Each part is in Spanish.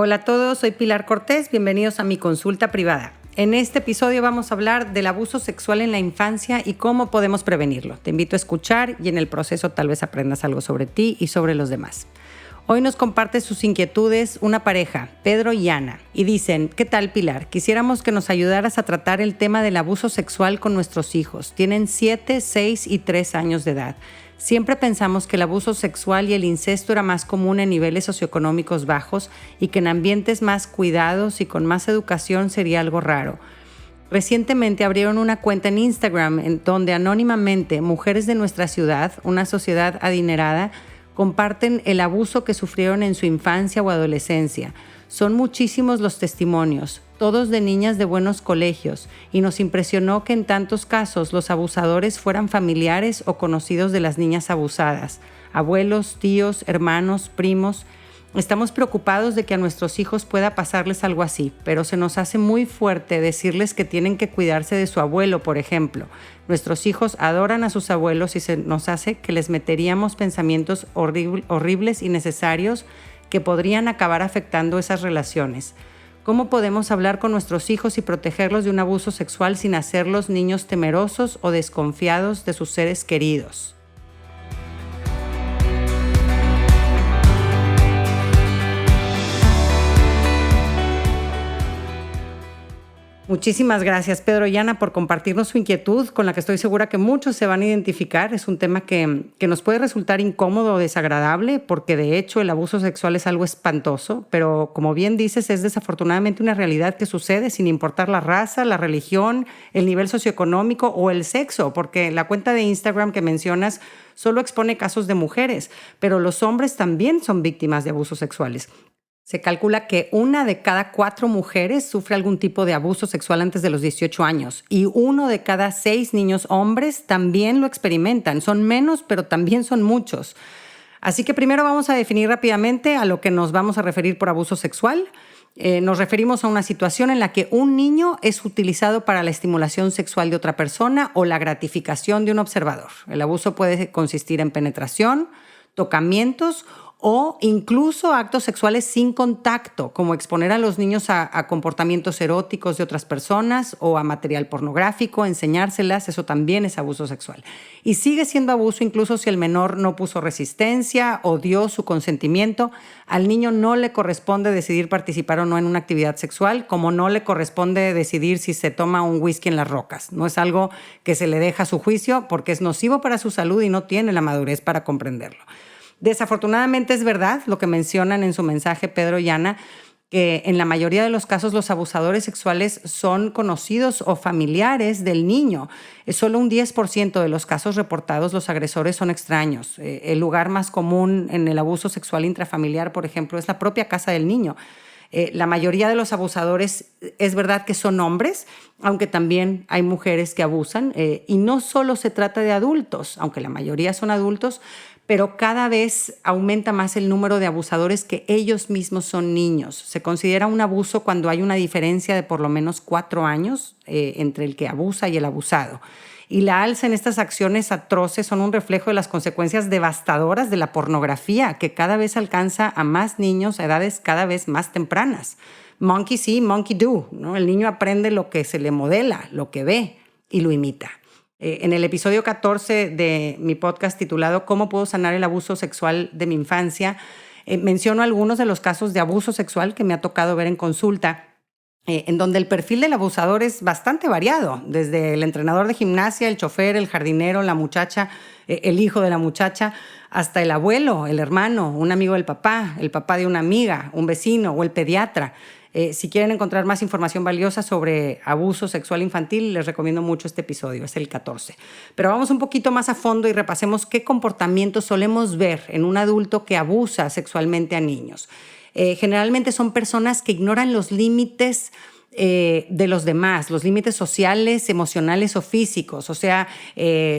Hola a todos, soy Pilar Cortés, bienvenidos a mi consulta privada. En este episodio vamos a hablar del abuso sexual en la infancia y cómo podemos prevenirlo. Te invito a escuchar y en el proceso tal vez aprendas algo sobre ti y sobre los demás. Hoy nos comparte sus inquietudes una pareja, Pedro y Ana, y dicen: ¿qué tal, Pilar? Quisiéramos que nos ayudaras a tratar el tema del abuso sexual con nuestros hijos. Tienen 7, 6 y 3 años de edad. Siempre pensamos que el abuso sexual y el incesto era más común en niveles socioeconómicos bajos y que en ambientes más cuidados y con más educación sería algo raro. Recientemente abrieron una cuenta en Instagram en donde anónimamente mujeres de nuestra ciudad, una sociedad adinerada, comparten el abuso que sufrieron en su infancia o adolescencia. Son muchísimos los testimonios, todos de niñas de buenos colegios, y nos impresionó que en tantos casos los abusadores fueran familiares o conocidos de las niñas abusadas, abuelos, tíos, hermanos, primos. Estamos preocupados de que a nuestros hijos pueda pasarles algo así, pero se nos hace muy fuerte decirles que tienen que cuidarse de su abuelo, por ejemplo. Nuestros hijos adoran a sus abuelos y se nos hace que les meteríamos pensamientos horribles y necesarios que podrían acabar afectando esas relaciones. ¿Cómo podemos hablar con nuestros hijos y protegerlos de un abuso sexual sin hacerlos niños temerosos o desconfiados de sus seres queridos? Muchísimas gracias, Pedro y Ana, por compartirnos su inquietud, con la que estoy segura que muchos se van a identificar. Es un tema que nos puede resultar incómodo o desagradable, porque de hecho el abuso sexual es algo espantoso, pero como bien dices, es desafortunadamente una realidad que sucede sin importar la raza, la religión, el nivel socioeconómico o el sexo, porque la cuenta de Instagram que mencionas solo expone casos de mujeres, pero los hombres también son víctimas de abusos sexuales. Se calcula que 1 de cada 4 mujeres sufre algún tipo de abuso sexual antes de los 18 años y 1 de cada 6 niños hombres también lo experimentan. Son menos, pero también son muchos. Así que primero vamos a definir rápidamente a lo que nos vamos a referir por abuso sexual. Nos referimos a una situación en la que un niño es utilizado para la estimulación sexual de otra persona o la gratificación de un observador. El abuso puede consistir en penetración, tocamientos o incluso actos sexuales sin contacto, como exponer a los niños a comportamientos eróticos de otras personas o a material pornográfico, enseñárselas. Eso también es abuso sexual. Y sigue siendo abuso incluso si el menor no puso resistencia o dio su consentimiento. Al niño no le corresponde decidir participar o no en una actividad sexual, como no le corresponde decidir si se toma un whisky en las rocas. No es algo que se le deja a su juicio porque es nocivo para su salud y no tiene la madurez para comprenderlo. Desafortunadamente es verdad lo que mencionan en su mensaje Pedro y Ana, que en la mayoría de los casos los abusadores sexuales son conocidos o familiares del niño. Solo un 10% de los casos reportados los agresores son extraños. El lugar más común en el abuso sexual intrafamiliar, por ejemplo, es la propia casa del niño. La mayoría de los abusadores es verdad que son hombres, aunque también hay mujeres que abusan. Y no solo se trata de adultos, aunque la mayoría son adultos, pero cada vez aumenta más el número de abusadores que ellos mismos son niños. Se considera un abuso cuando hay una diferencia de por lo menos 4 años entre el que abusa y el abusado. Y la alza en estas acciones atroces son un reflejo de las consecuencias devastadoras de la pornografía, que cada vez alcanza a más niños a edades cada vez más tempranas. Monkey see, monkey do, ¿no? El niño aprende lo que se le modela, lo que ve y lo imita. En el episodio 14 de mi podcast titulado ¿Cómo puedo sanar el abuso sexual de mi infancia?, menciono algunos de los casos de abuso sexual que me ha tocado ver en consulta, en donde el perfil del abusador es bastante variado, desde el entrenador de gimnasia, el chofer, el jardinero, la muchacha, el hijo de la muchacha, hasta el abuelo, el hermano, un amigo del papá, el papá de una amiga, un vecino o el pediatra. Si quieren encontrar más información valiosa sobre abuso sexual infantil, les recomiendo mucho este episodio, es el 14. Pero vamos un poquito más a fondo y repasemos qué comportamientos solemos ver en un adulto que abusa sexualmente a niños. Generalmente son personas que ignoran los límites de los demás, los límites sociales, emocionales o físicos. O sea,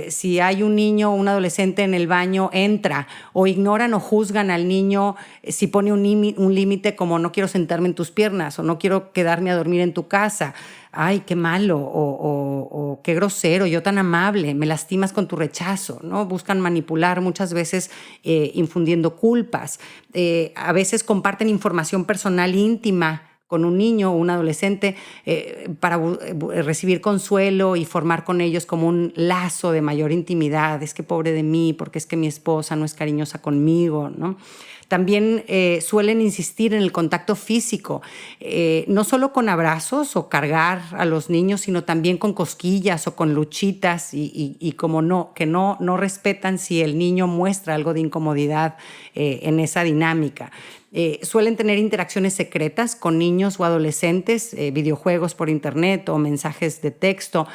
si hay un niño o un adolescente en el baño, entra, o ignoran o juzgan al niño si pone un límite como no quiero sentarme en tus piernas o no quiero quedarme a dormir en tu casa. Ay, qué malo, o qué grosero, yo tan amable, me lastimas con tu rechazo, ¿no? Buscan manipular muchas veces infundiendo culpas. A veces comparten información personal íntima con un niño o un adolescente para recibir consuelo y formar con ellos como un lazo de mayor intimidad. Es que pobre de mí, porque es que mi esposa no es cariñosa conmigo, ¿no? También suelen insistir en el contacto físico, no solo con abrazos o cargar a los niños, sino también con cosquillas o con luchitas y como que no respetan si el niño muestra algo de incomodidad en esa dinámica. Suelen tener interacciones secretas con niños o adolescentes, videojuegos por internet o mensajes de texto.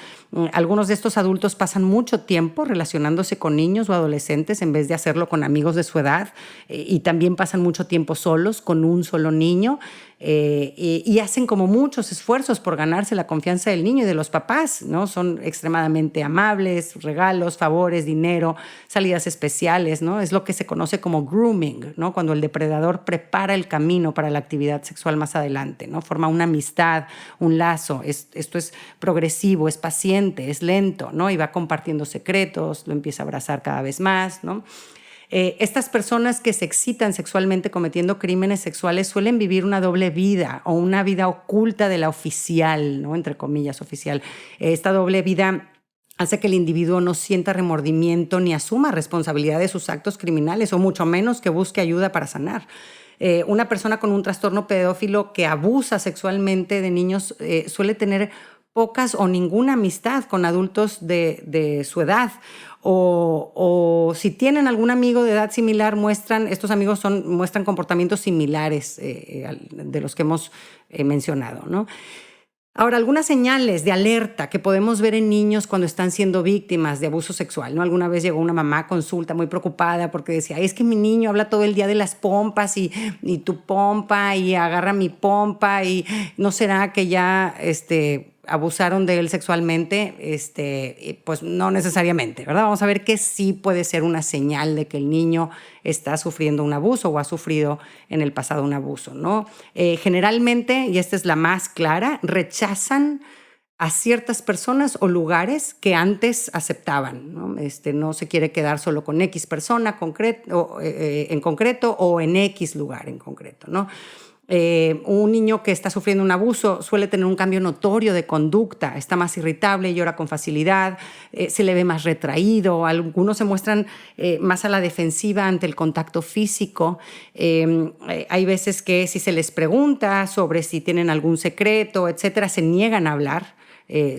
Algunos de estos adultos pasan mucho tiempo relacionándose con niños o adolescentes en vez de hacerlo con amigos de su edad, y también pasan mucho tiempo solos con un solo niño, y hacen como muchos esfuerzos por ganarse la confianza del niño y de los papás, ¿no? Son extremadamente amables, regalos, favores, dinero, salidas especiales, ¿no? Es lo que se conoce como grooming, ¿no? Cuando el depredador prepara el camino para la actividad sexual más adelante, ¿no? Forma una amistad, un lazo. Esto es progresivo, es paciente, es lento, ¿no? Y va compartiendo secretos, lo empieza a abrazar cada vez más, ¿no? Estas personas que se excitan sexualmente cometiendo crímenes sexuales suelen vivir una doble vida o una vida oculta de la oficial, ¿no? Entre comillas, oficial. Esta doble vida hace que el individuo no sienta remordimiento ni asuma responsabilidad de sus actos criminales, o mucho menos que busque ayuda para sanar. Una persona con un trastorno pedófilo que abusa sexualmente de niños suele tener pocas o ninguna amistad con adultos de su edad. O si tienen algún amigo de edad similar, estos amigos muestran comportamientos similares de los que hemos mencionado, ¿no? Ahora, algunas señales de alerta que podemos ver en niños cuando están siendo víctimas de abuso sexual, ¿no? Alguna vez llegó una mamá a consulta muy preocupada porque decía, es que mi niño habla todo el día de las pompas y tu pompa y agarra mi pompa, y ¿no será que ya abusaron de él sexualmente? Pues no necesariamente, ¿verdad? Vamos a ver que sí puede ser una señal de que el niño está sufriendo un abuso o ha sufrido en el pasado un abuso, ¿no? Generalmente, y esta es la más clara, rechazan a ciertas personas o lugares que antes aceptaban, ¿no? No se quiere quedar solo con X persona en concreto o en X lugar en concreto, ¿no? Un niño que está sufriendo un abuso suele tener un cambio notorio de conducta, está más irritable, llora con facilidad, se le ve más retraído, algunos se muestran más a la defensiva ante el contacto físico. Hay veces que si se les pregunta sobre si tienen algún secreto, etcétera, se niegan a hablar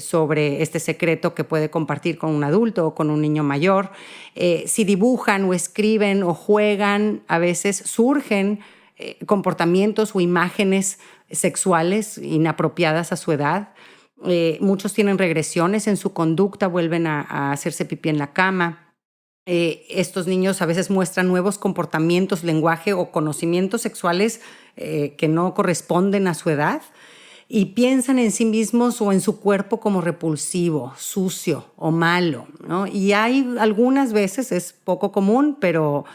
sobre este secreto que puede compartir con un adulto o con un niño mayor. Si dibujan o escriben o juegan, a veces surgen comportamientos o imágenes sexuales inapropiadas a su edad. Muchos tienen regresiones en su conducta, vuelven a hacerse pipí en la cama. Estos niños a veces muestran nuevos comportamientos, lenguaje o conocimientos sexuales que no corresponden a su edad, y piensan en sí mismos o en su cuerpo como repulsivo, sucio o malo, ¿no? Y hay algunas veces, es poco común, pero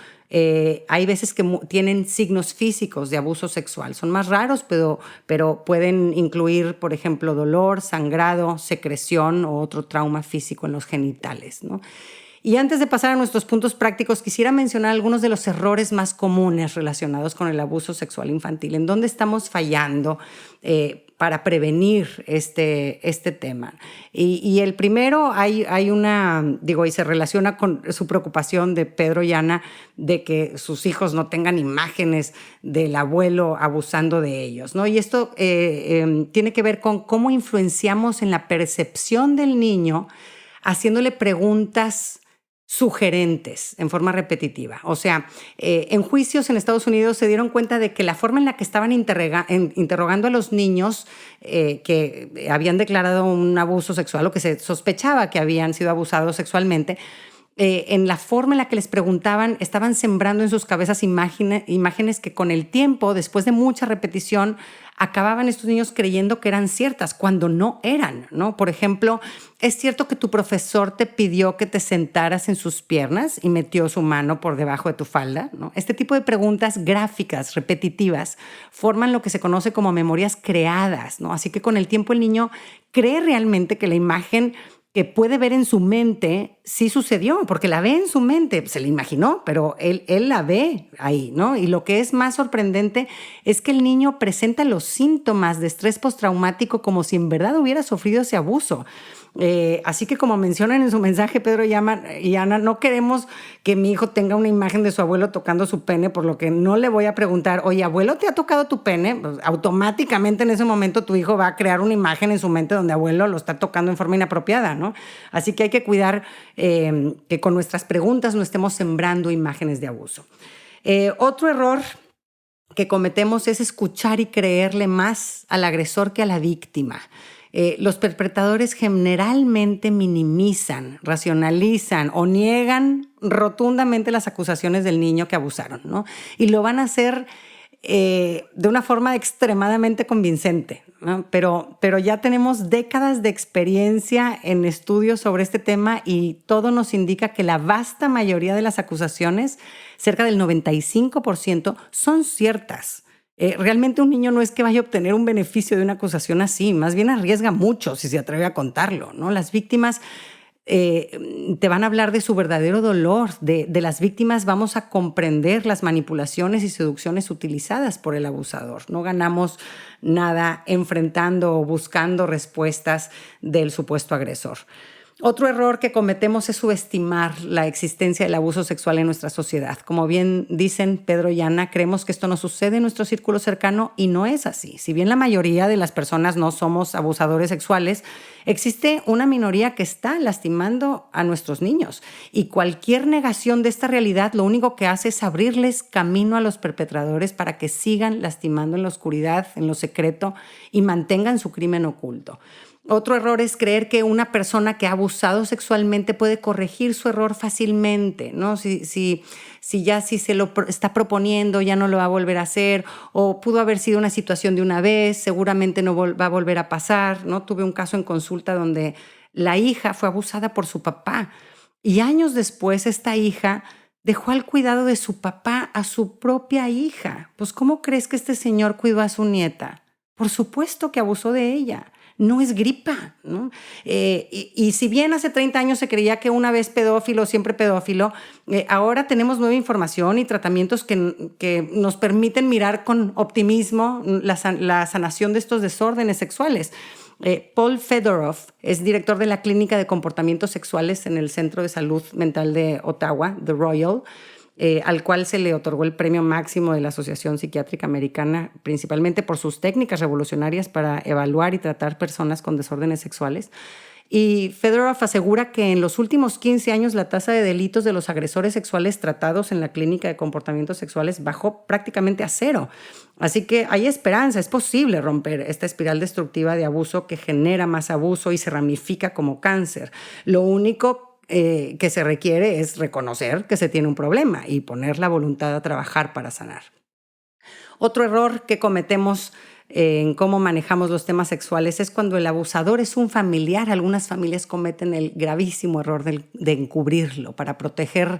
hay veces que tienen signos físicos de abuso sexual. Son más raros, pero pueden incluir, por ejemplo, dolor, sangrado, secreción o otro trauma físico en los genitales, ¿no? Y antes de pasar a nuestros puntos prácticos, quisiera mencionar algunos de los errores más comunes relacionados con el abuso sexual infantil. ¿En dónde estamos fallando para prevenir este tema? Y el primero, y se relaciona con su preocupación de Pedro y Ana de que sus hijos no tengan imágenes del abuelo abusando de ellos, ¿no? Y esto tiene que ver con cómo influenciamos en la percepción del niño haciéndole preguntas sugerentes en forma repetitiva. O sea, en juicios en Estados Unidos se dieron cuenta de que la forma en la que estaban interrogando a los niños que habían declarado un abuso sexual o que se sospechaba que habían sido abusados sexualmente, en la forma en la que les preguntaban, estaban sembrando en sus cabezas imágenes que con el tiempo, después de mucha repetición, acababan estos niños creyendo que eran ciertas cuando no eran, ¿no? Por ejemplo, ¿es cierto que tu profesor te pidió que te sentaras en sus piernas y metió su mano por debajo de tu falda, ¿no? Este tipo de preguntas gráficas, repetitivas, forman lo que se conoce como memorias creadas, ¿no? Así que con el tiempo el niño cree realmente que la imagen que puede ver en su mente sí sucedió, porque la ve en su mente, se la imaginó, pero él la ve ahí, ¿no? Y lo que es más sorprendente es que el niño presenta los síntomas de estrés postraumático como si en verdad hubiera sufrido ese abuso. Así que como mencionan en su mensaje Pedro y Ana, no queremos que mi hijo tenga una imagen de su abuelo tocando su pene, por lo que no le voy a preguntar, oye, abuelo, ¿te ha tocado tu pene? Pues, automáticamente en ese momento tu hijo va a crear una imagen en su mente donde abuelo lo está tocando en forma inapropiada, ¿no? Así que hay que cuidar que con nuestras preguntas no estemos sembrando imágenes de abuso. Otro error que cometemos es escuchar y creerle más al agresor que a la víctima. Los perpetradores generalmente minimizan, racionalizan o niegan rotundamente las acusaciones del niño que abusaron, ¿no? Y lo van a hacer de una forma extremadamente convincente, ¿no? Pero ya tenemos décadas de experiencia en estudios sobre este tema y todo nos indica que la vasta mayoría de las acusaciones, cerca del 95%, son ciertas. Realmente un niño no es que vaya a obtener un beneficio de una acusación así, más bien arriesga mucho si se atreve a contarlo, ¿no? Las víctimas te van a hablar de su verdadero dolor. De las víctimas vamos a comprender las manipulaciones y seducciones utilizadas por el abusador. No ganamos nada enfrentando o buscando respuestas del supuesto agresor. Otro error que cometemos es subestimar la existencia del abuso sexual en nuestra sociedad. Como bien dicen Pedro y Ana, creemos que esto no sucede en nuestro círculo cercano y no es así. Si bien la mayoría de las personas no somos abusadores sexuales, existe una minoría que está lastimando a nuestros niños y cualquier negación de esta realidad lo único que hace es abrirles camino a los perpetradores para que sigan lastimando en la oscuridad, en lo secreto y mantengan su crimen oculto. Otro error es creer que una persona que ha abusado sexualmente puede corregir su error fácilmente, ¿no? Si se lo está proponiendo, ya no lo va a volver a hacer, o pudo haber sido una situación de una vez, seguramente no va a volver a pasar, ¿no? Tuve un caso en consulta donde la hija fue abusada por su papá y años después esta hija dejó al cuidado de su papá a su propia hija. Pues, ¿cómo crees que este señor cuidó a su nieta? Por supuesto que abusó de ella. No es gripa, ¿no? Y si bien hace 30 años se creía que una vez pedófilo, siempre pedófilo, ahora tenemos nueva información y tratamientos que nos permiten mirar con optimismo la sanación de estos desórdenes sexuales. Paul Fedorov es director de la Clínica de Comportamientos Sexuales en el Centro de Salud Mental de Ottawa, The Royal, al cual se le otorgó el premio máximo de la Asociación Psiquiátrica Americana, principalmente por sus técnicas revolucionarias para evaluar y tratar personas con desórdenes sexuales. Y Fedorov asegura que en los últimos 15 años la tasa de delitos de los agresores sexuales tratados en la Clínica de Comportamientos Sexuales bajó prácticamente a cero. Así que hay esperanza, es posible romper esta espiral destructiva de abuso que genera más abuso y se ramifica como cáncer. Lo único que se requiere es reconocer que se tiene un problema y poner la voluntad a trabajar para sanar. Otro error que cometemos en cómo manejamos los temas sexuales es cuando el abusador es un familiar. Algunas familias cometen el gravísimo error de encubrirlo para proteger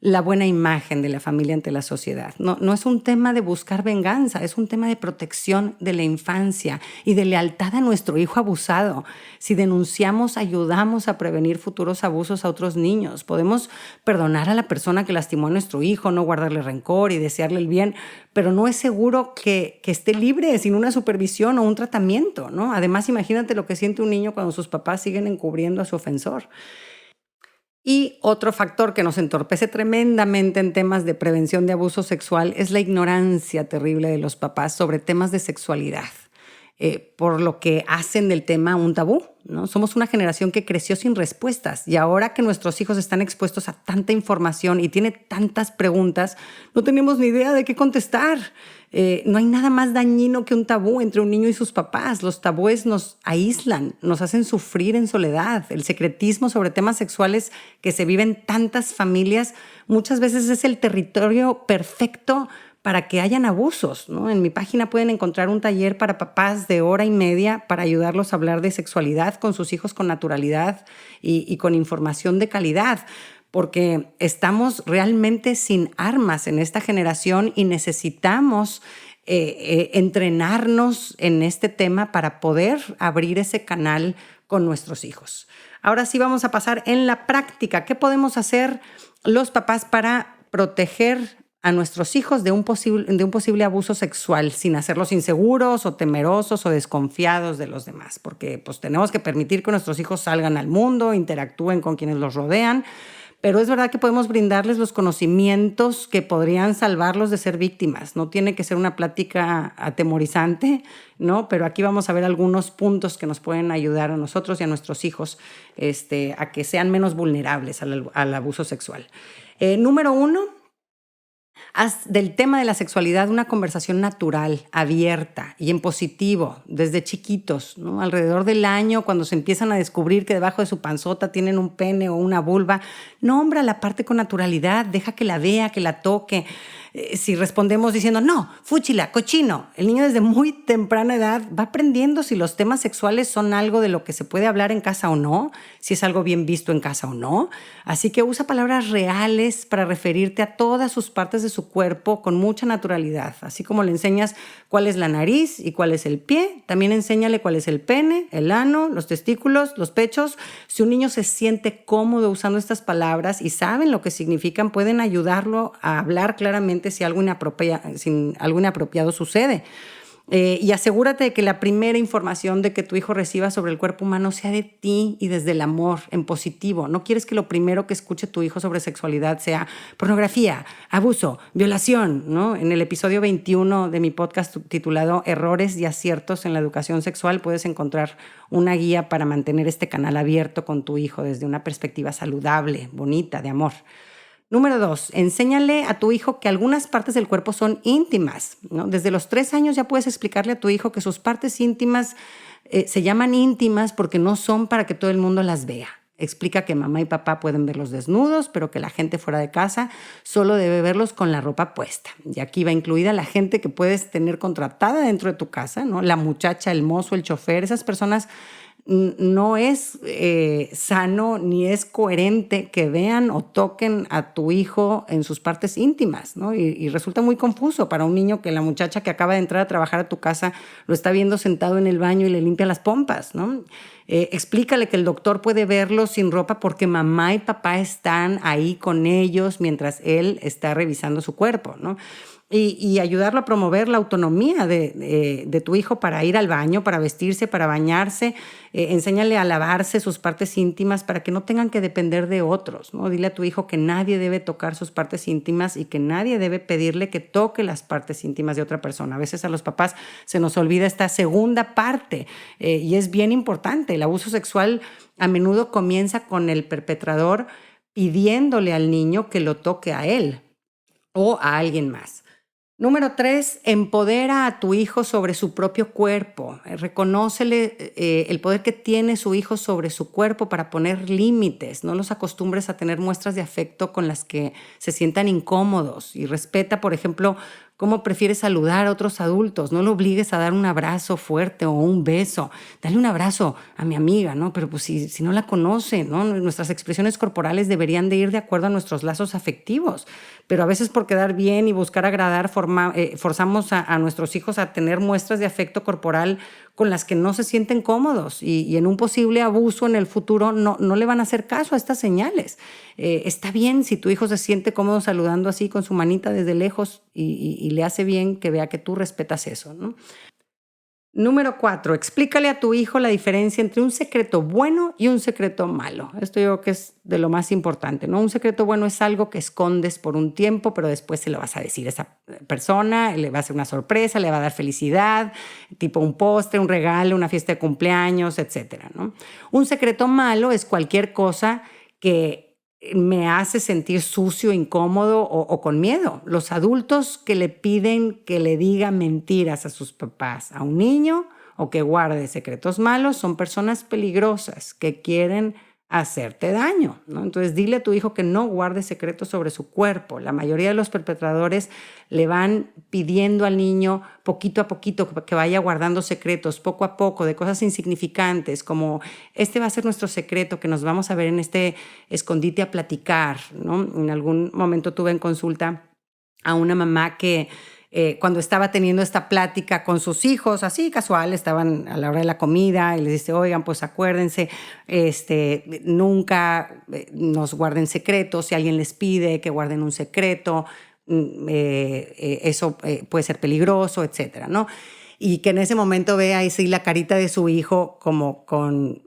la buena imagen de la familia ante la sociedad. No es un tema de buscar venganza, es un tema de protección de la infancia y de lealtad a nuestro hijo abusado. Si denunciamos, ayudamos a prevenir futuros abusos a otros niños. Podemos perdonar a la persona que lastimó a nuestro hijo, no guardarle rencor y desearle el bien, pero no es seguro que esté libre sin una supervisión o un tratamiento, ¿no? Además, imagínate lo que siente un niño cuando sus papás siguen encubriendo a su ofensor. Y otro factor que nos entorpece tremendamente en temas de prevención de abuso sexual es la ignorancia terrible de los papás sobre temas de sexualidad, por lo que hacen del tema un tabú, ¿no? Somos una generación que creció sin respuestas y ahora que nuestros hijos están expuestos a tanta información y tienen tantas preguntas, no tenemos ni idea de qué contestar. No hay nada más dañino que un tabú entre un niño y sus papás. Los tabúes nos aíslan, nos hacen sufrir en soledad. El secretismo sobre temas sexuales que se vive en tantas familias muchas veces es el territorio perfecto para que hayan abusos, ¿no? En mi página pueden encontrar un taller para papás de 1 hora y media para ayudarlos a hablar de sexualidad con sus hijos con naturalidad y con información de calidad, porque estamos realmente sin armas en esta generación y necesitamos entrenarnos en este tema para poder abrir ese canal con nuestros hijos. Ahora sí vamos a pasar en la práctica. ¿Qué podemos hacer los papás para proteger a nuestros hijos de un posible abuso sexual sin hacerlos inseguros o temerosos o desconfiados de los demás? Porque pues tenemos que permitir que nuestros hijos salgan al mundo, interactúen con quienes los rodean, pero es verdad que podemos brindarles los conocimientos que podrían salvarlos de ser víctimas. No tiene que ser una plática atemorizante, ¿no? Pero aquí vamos a ver algunos puntos que nos pueden ayudar a nosotros y a nuestros hijos a que sean menos vulnerables al abuso sexual. Número 1, haz del tema de la sexualidad una conversación natural, abierta y en positivo, desde chiquitos, ¿no? Alrededor del año, cuando se empiezan a descubrir que debajo de su panzota tienen un pene o una vulva, nombra la parte con naturalidad, deja que la vea, que la toque. Si respondemos diciendo, no, fúchila, cochino, el niño desde muy temprana edad va aprendiendo si los temas sexuales son algo de lo que se puede hablar en casa o no, si es algo bien visto en casa o no. Así que usa palabras reales para referirte a todas sus partes de su cuerpo con mucha naturalidad. Así como le enseñas cuál es la nariz y cuál es el pie, también enséñale cuál es el pene, el ano, los testículos, los pechos. Si un niño se siente cómodo usando estas palabras y saben lo que significan, pueden ayudarlo a hablar claramente si algo inapropiado sucede. Y asegúrate de que la primera información de que tu hijo reciba sobre el cuerpo humano sea de ti y desde el amor, en positivo. No quieres que lo primero que escuche tu hijo sobre sexualidad sea pornografía, abuso, violación, ¿no? En el episodio 21 de mi podcast titulado Errores y aciertos en la educación sexual puedes encontrar una guía para mantener este canal abierto con tu hijo desde una perspectiva saludable, bonita, de amor. Número 2, enséñale a tu hijo que algunas partes del cuerpo son íntimas, ¿no? Desde los 3 años ya puedes explicarle a tu hijo que sus partes íntimas se llaman íntimas porque no son para que todo el mundo las vea. Explica que mamá y papá pueden verlos desnudos, pero que la gente fuera de casa solo debe verlos con la ropa puesta. Y aquí va incluida la gente que puedes tener contratada dentro de tu casa, ¿no? La muchacha, el mozo, el chofer, esas personas. No es sano ni es coherente que vean o toquen a tu hijo en sus partes íntimas, ¿no? Y resulta muy confuso para un niño que la muchacha que acaba de entrar a trabajar a tu casa lo está viendo sentado en el baño y le limpia las pompas, ¿no? Explícale que el doctor puede verlo sin ropa porque mamá y papá están ahí con ellos mientras él está revisando su cuerpo, ¿no? Y ayudarlo a promover la autonomía de tu hijo para ir al baño, para vestirse, para bañarse. Enséñale a lavarse sus partes íntimas para que no tengan que depender de otros, ¿no? Dile a tu hijo que nadie debe tocar sus partes íntimas y que nadie debe pedirle que toque las partes íntimas de otra persona. A veces a los papás se nos olvida esta segunda parte y es bien importante. El abuso sexual a menudo comienza con el perpetrador pidiéndole al niño que lo toque a él o a alguien más. Número 3, empodera a tu hijo sobre su propio cuerpo. Reconócele el poder que tiene su hijo sobre su cuerpo para poner límites. No los acostumbres a tener muestras de afecto con las que se sientan incómodos. Y respeta, por ejemplo, cómo prefiere saludar a otros adultos. No lo obligues a dar un abrazo fuerte o un beso. Dale un abrazo a mi amiga, ¿no? Pero pues si no la conoce, ¿no? Nuestras expresiones corporales deberían de ir de acuerdo a nuestros lazos afectivos. Pero a veces por quedar bien y buscar agradar forzamos a nuestros hijos a tener muestras de afecto corporal con las que no se sienten cómodos y en un posible abuso en el futuro no le van a hacer caso a estas señales. Está bien si tu hijo se siente cómodo saludando así con su manita desde lejos y le hace bien que vea que tú respetas eso, ¿no? Número 4, explícale a tu hijo la diferencia entre un secreto bueno y un secreto malo. Esto yo creo que es de lo más importante, ¿no? Un secreto bueno es algo que escondes por un tiempo, pero después se lo vas a decir a esa persona, le va a hacer una sorpresa, le va a dar felicidad, tipo un postre, un regalo, una fiesta de cumpleaños, etcétera, ¿no? Un secreto malo es cualquier cosa que me hace sentir sucio, incómodo o con miedo. Los adultos que le piden que le diga mentiras a sus papás, a un niño o que guarde secretos malos, son personas peligrosas que quieren hacerte daño, ¿no? Entonces dile a tu hijo que no guarde secretos sobre su cuerpo. La mayoría de los perpetradores le van pidiendo al niño poquito a poquito que vaya guardando secretos, poco a poco, de cosas insignificantes, como este va a ser nuestro secreto, que nos vamos a ver en este escondite a platicar, ¿no? En algún momento tuve en consulta a una mamá que cuando estaba teniendo esta plática con sus hijos, así casual, estaban a la hora de la comida y les dice, oigan, pues acuérdense, nunca nos guarden secretos, si alguien les pide que guarden un secreto, eso puede ser peligroso, etcétera, ¿no? Y que en ese momento ve ahí sí la carita de su hijo como con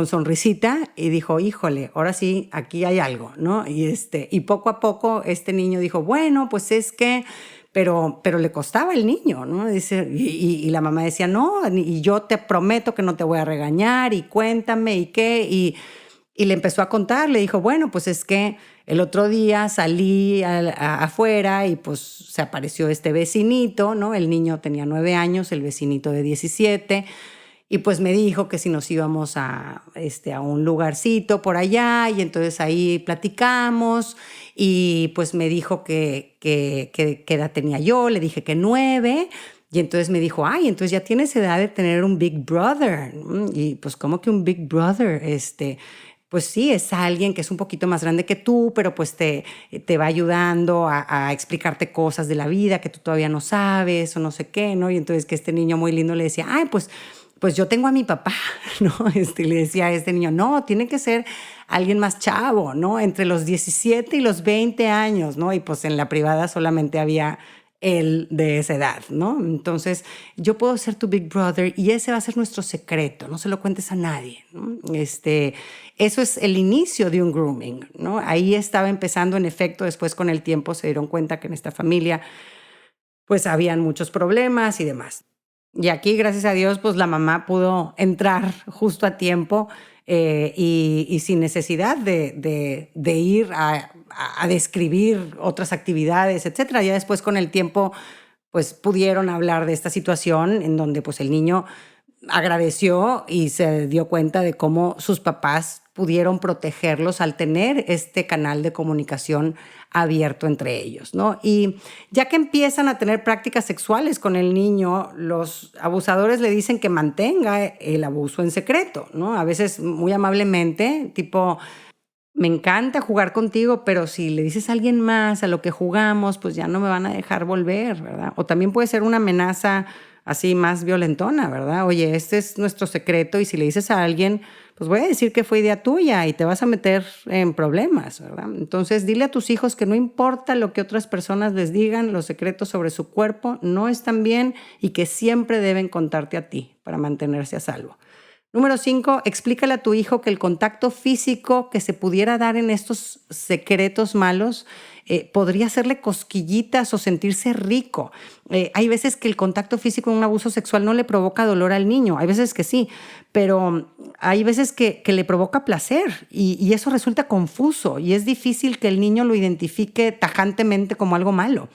sonrisita y dijo, híjole, ahora sí, aquí hay algo, ¿no? Y poco a poco este niño dijo, bueno, pues es que, pero le costaba el niño, ¿no? Dice, y la mamá decía, no, y yo te prometo que no te voy a regañar y cuéntame y qué, y le empezó a contar, le dijo, bueno, pues es que el otro día salí afuera y pues se apareció este vecinito, ¿no? El niño tenía 9 años, el vecinito de 17, y pues me dijo que si nos íbamos a un lugarcito por allá, y entonces ahí platicamos, y pues me dijo qué edad tenía yo, le dije que 9, y entonces me dijo, ay, entonces ya tienes edad de tener un Big Brother. Y pues, ¿cómo que un Big Brother? Pues sí, es alguien que es un poquito más grande que tú, pero pues te va ayudando a explicarte cosas de la vida que tú todavía no sabes o no sé qué, ¿no? Y entonces que este niño muy lindo le decía, ay, pues yo tengo a mi papá, ¿no? Le decía a este niño, no, tiene que ser alguien más chavo, ¿no? Entre los 17 y los 20 años, ¿no? Y pues en la privada solamente había él de esa edad, ¿no? Entonces, yo puedo ser tu Big Brother y ese va a ser nuestro secreto, no se lo cuentes a nadie, ¿no? Eso es el inicio de un grooming, ¿no? Ahí estaba empezando, en efecto, después con el tiempo se dieron cuenta que en esta familia pues habían muchos problemas y demás. Y aquí, gracias a Dios, pues la mamá pudo entrar justo a tiempo y sin necesidad de ir a describir otras actividades, etcétera. Ya después, con el tiempo, pues pudieron hablar de esta situación en donde pues el niño agradeció y se dio cuenta de cómo sus papás pudieron protegerlos al tener este canal de comunicación abierto entre ellos, ¿no? Y ya que empiezan a tener prácticas sexuales con el niño, los abusadores le dicen que mantenga el abuso en secreto, ¿no? A veces muy amablemente, tipo, me encanta jugar contigo, pero si le dices a alguien más a lo que jugamos, pues ya no me van a dejar volver, ¿verdad? O también puede ser una amenaza así más violentona, ¿verdad? Oye, este es nuestro secreto y si le dices a alguien, pues voy a decir que fue idea tuya y te vas a meter en problemas, ¿verdad? Entonces, dile a tus hijos que no importa lo que otras personas les digan, los secretos sobre su cuerpo no están bien y que siempre deben contarte a ti para mantenerse a salvo. Número 5, explícale a tu hijo que el contacto físico que se pudiera dar en estos secretos malos podría hacerle cosquillitas o sentirse rico. Hay veces que el contacto físico en un abuso sexual no le provoca dolor al niño, hay veces que sí, pero hay veces que le provoca placer y eso resulta confuso y es difícil que el niño lo identifique tajantemente como algo malo.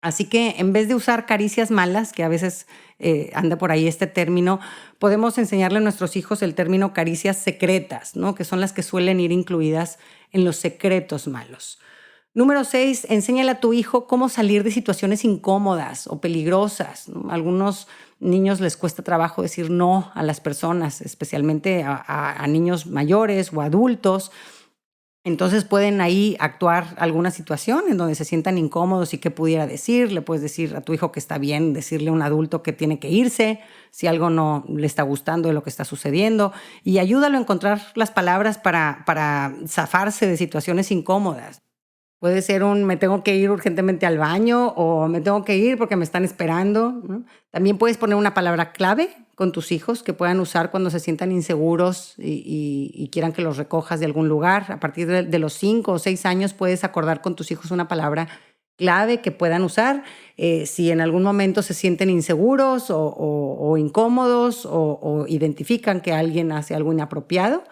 Así que en vez de usar caricias malas, que a veces anda por ahí este término, podemos enseñarle a nuestros hijos el término caricias secretas, ¿no? Que son las que suelen ir incluidas en los secretos malos. Número 6, enséñale a tu hijo cómo salir de situaciones incómodas o peligrosas, ¿no? A algunos niños les cuesta trabajo decir no a las personas, especialmente a niños mayores o adultos. Entonces pueden ahí actuar alguna situación en donde se sientan incómodos y qué pudiera decir. Le puedes decir a tu hijo que está bien decirle a un adulto que tiene que irse si algo no le está gustando de lo que está sucediendo y ayúdalo a encontrar las palabras para zafarse de situaciones incómodas. Puede ser me tengo que ir urgentemente al baño o me tengo que ir porque me están esperando, ¿no? También puedes poner una palabra clave con tus hijos que puedan usar cuando se sientan inseguros y quieran que los recojas de algún lugar. A partir de los 5 o 6 años puedes acordar con tus hijos una palabra clave que puedan usar si en algún momento se sienten inseguros o incómodos o identifican que alguien hace algo inapropiado.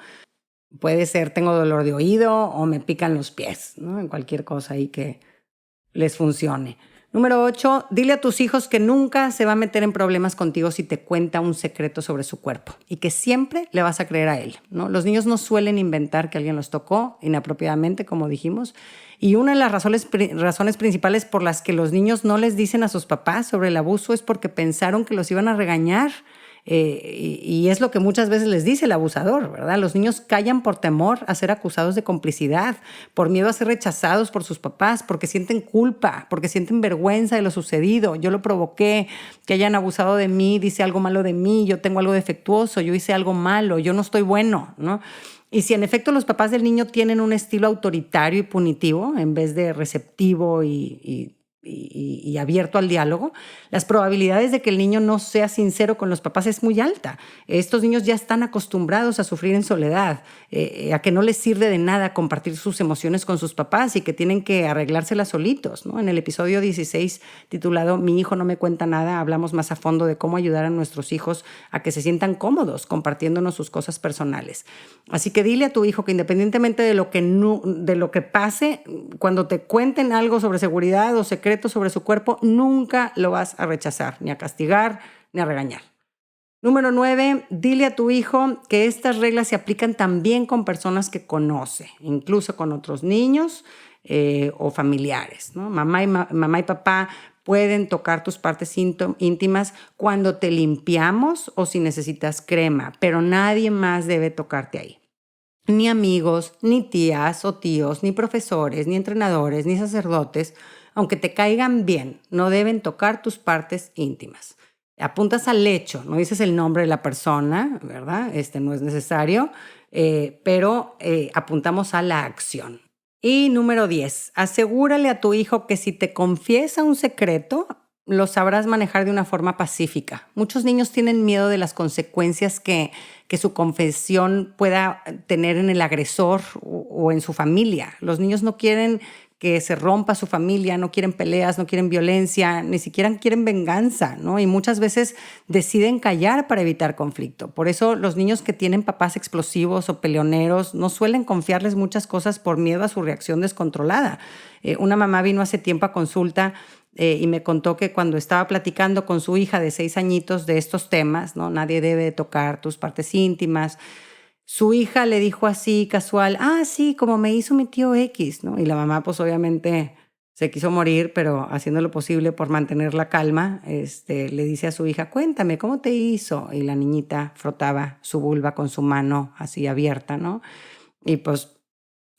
Puede ser tengo dolor de oído o me pican los pies, ¿no? En cualquier cosa ahí que les funcione. Número 8, dile a tus hijos que nunca se va a meter en problemas contigo si te cuenta un secreto sobre su cuerpo y que siempre le vas a creer a él, ¿no? Los niños no suelen inventar que alguien los tocó inapropiadamente, como dijimos, y una de las razones principales por las que los niños no les dicen a sus papás sobre el abuso es porque pensaron que los iban a regañar. Y es lo que muchas veces les dice el abusador, ¿verdad? Los niños callan por temor a ser acusados de complicidad, por miedo a ser rechazados por sus papás, porque sienten culpa, porque sienten vergüenza de lo sucedido. Yo lo provoqué, que hayan abusado de mí, dice algo malo de mí, yo tengo algo defectuoso, yo hice algo malo, yo no estoy bueno, ¿no? Y si en efecto los papás del niño tienen un estilo autoritario y punitivo en vez de receptivo y abierto al diálogo, las probabilidades de que el niño no sea sincero con los papás es muy alta. Estos niños ya están acostumbrados a sufrir en soledad, a que no les sirve de nada compartir sus emociones con sus papás y que tienen que arreglárselas solitos, ¿no? En el episodio 16, titulado Mi hijo no me cuenta nada, hablamos más a fondo de cómo ayudar a nuestros hijos a que se sientan cómodos compartiéndonos sus cosas personales. Así que dile a tu hijo que independientemente de lo que pase, cuando te cuenten algo sobre seguridad o secreto sobre su cuerpo, nunca lo vas a rechazar, ni a castigar, ni a regañar. Número 9, dile a tu hijo que estas reglas se aplican también con personas que conoce, incluso con otros niños o familiares, ¿no? Mamá y papá pueden tocar tus partes íntimas cuando te limpiamos o si necesitas crema, pero nadie más debe tocarte ahí. Ni amigos, ni tías o tíos, ni profesores, ni entrenadores, ni sacerdotes, aunque te caigan bien, no deben tocar tus partes íntimas. Apuntas al hecho, no dices el nombre de la persona, ¿verdad? No es necesario, pero apuntamos a la acción. Y número 10, asegúrale a tu hijo que si te confiesa un secreto, lo sabrás manejar de una forma pacífica. Muchos niños tienen miedo de las consecuencias que su confesión pueda tener en el agresor o en su familia. Los niños no quieren que se rompa su familia, no quieren peleas, no quieren violencia, ni siquiera quieren venganza, ¿no? Y muchas veces deciden callar para evitar conflicto. Por eso los niños que tienen papás explosivos o peleoneros no suelen confiarles muchas cosas por miedo a su reacción descontrolada. Una mamá vino hace tiempo a consulta y me contó que cuando estaba platicando con su hija de 6 añitos de estos temas, ¿no? Nadie debe tocar tus partes íntimas. Su hija le dijo así casual, sí, como me hizo mi tío X, ¿no? Y la mamá pues obviamente se quiso morir, pero haciendo lo posible por mantener la calma, le dice a su hija, cuéntame, ¿cómo te hizo? Y la niñita frotaba su vulva con su mano así abierta, ¿no? Y pues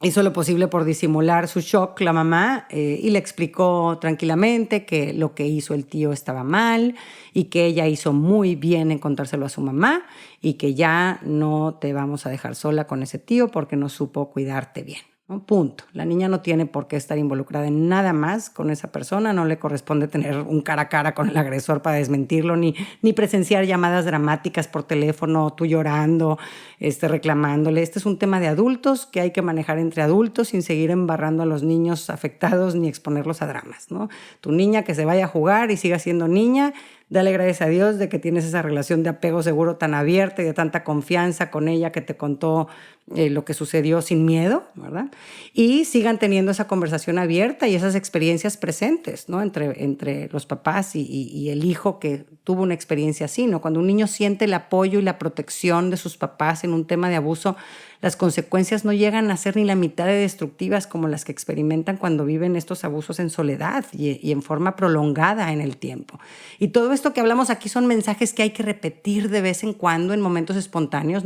hizo lo posible por disimular su shock la mamá y le explicó tranquilamente que lo que hizo el tío estaba mal y que ella hizo muy bien en contárselo a su mamá y que ya no te vamos a dejar sola con ese tío porque no supo cuidarte bien, ¿no? Punto. La niña no tiene por qué estar involucrada en nada más con esa persona, no le corresponde tener un cara a cara con el agresor para desmentirlo, ni presenciar llamadas dramáticas por teléfono, tú llorando, reclamándole. Este es un tema de adultos que hay que manejar entre adultos sin seguir embarrando a los niños afectados ni exponerlos a dramas, ¿no? Tu niña que se vaya a jugar y siga siendo niña, dale gracias a Dios de que tienes esa relación de apego seguro tan abierta y de tanta confianza con ella que te contó lo que sucedió sin miedo, ¿verdad? Y sigan teniendo esa conversación abierta y esas experiencias presentes, ¿no? Entre los papás y el hijo que tuvo una experiencia así, ¿no? Cuando un niño siente el apoyo y la protección de sus papás en un tema de abuso, las consecuencias no llegan a ser ni la mitad de destructivas como las que experimentan cuando viven estos abusos en soledad y en forma prolongada en el tiempo. Y todo esto que hablamos aquí son mensajes que hay que repetir de vez en cuando en momentos espontáneos,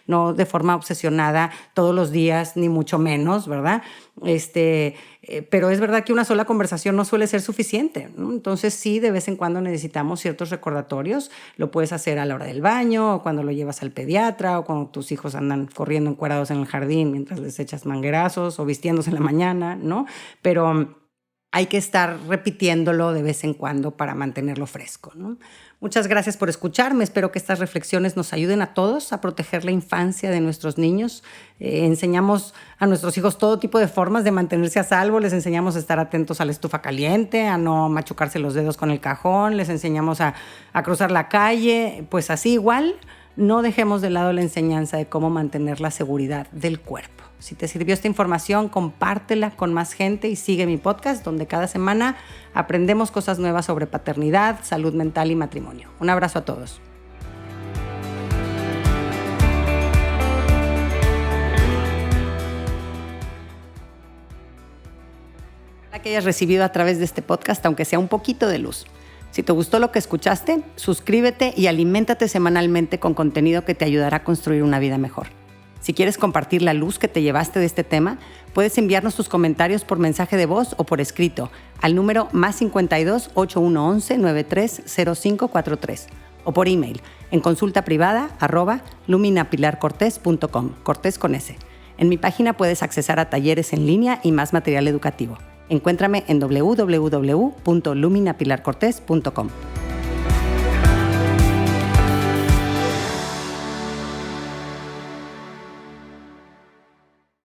no de forma obsesionada todos los días, ni mucho menos, ¿verdad? Pero es verdad que una sola conversación no suele ser suficiente, ¿no? Entonces sí, de vez en cuando necesitamos ciertos recordatorios. Lo puedes hacer a la hora del baño, o cuando lo llevas al pediatra, o cuando tus hijos andan corriendo encuerados en el jardín mientras les echas manguerazos, o vistiéndose en la mañana, ¿no? Pero hay que estar repitiéndolo de vez en cuando para mantenerlo fresco, ¿no? Muchas gracias por escucharme. Espero que estas reflexiones nos ayuden a todos a proteger la infancia de nuestros niños. Enseñamos a nuestros hijos todo tipo de formas de mantenerse a salvo. Les enseñamos a estar atentos a la estufa caliente, a no machucarse los dedos con el cajón. Les enseñamos a cruzar la calle. Pues así igual no dejemos de lado la enseñanza de cómo mantener la seguridad del cuerpo. Si te sirvió esta información, compártela con más gente y sigue mi podcast, donde cada semana aprendemos cosas nuevas sobre paternidad, salud mental y matrimonio. Un abrazo a todos. Que hayas recibido a través de este podcast, aunque sea un poquito de luz. Si te gustó lo que escuchaste, suscríbete y aliméntate semanalmente con contenido que te ayudará a construir una vida mejor. Si quieres compartir la luz que te llevaste de este tema, puedes enviarnos tus comentarios por mensaje de voz o por escrito al número +52 8111 930543 o por email en consulta privada @luminapilarcortes.com, Cortés con S. En mi página puedes accesar a talleres en línea y más material educativo. Encuéntrame en www.luminapilarcortes.com.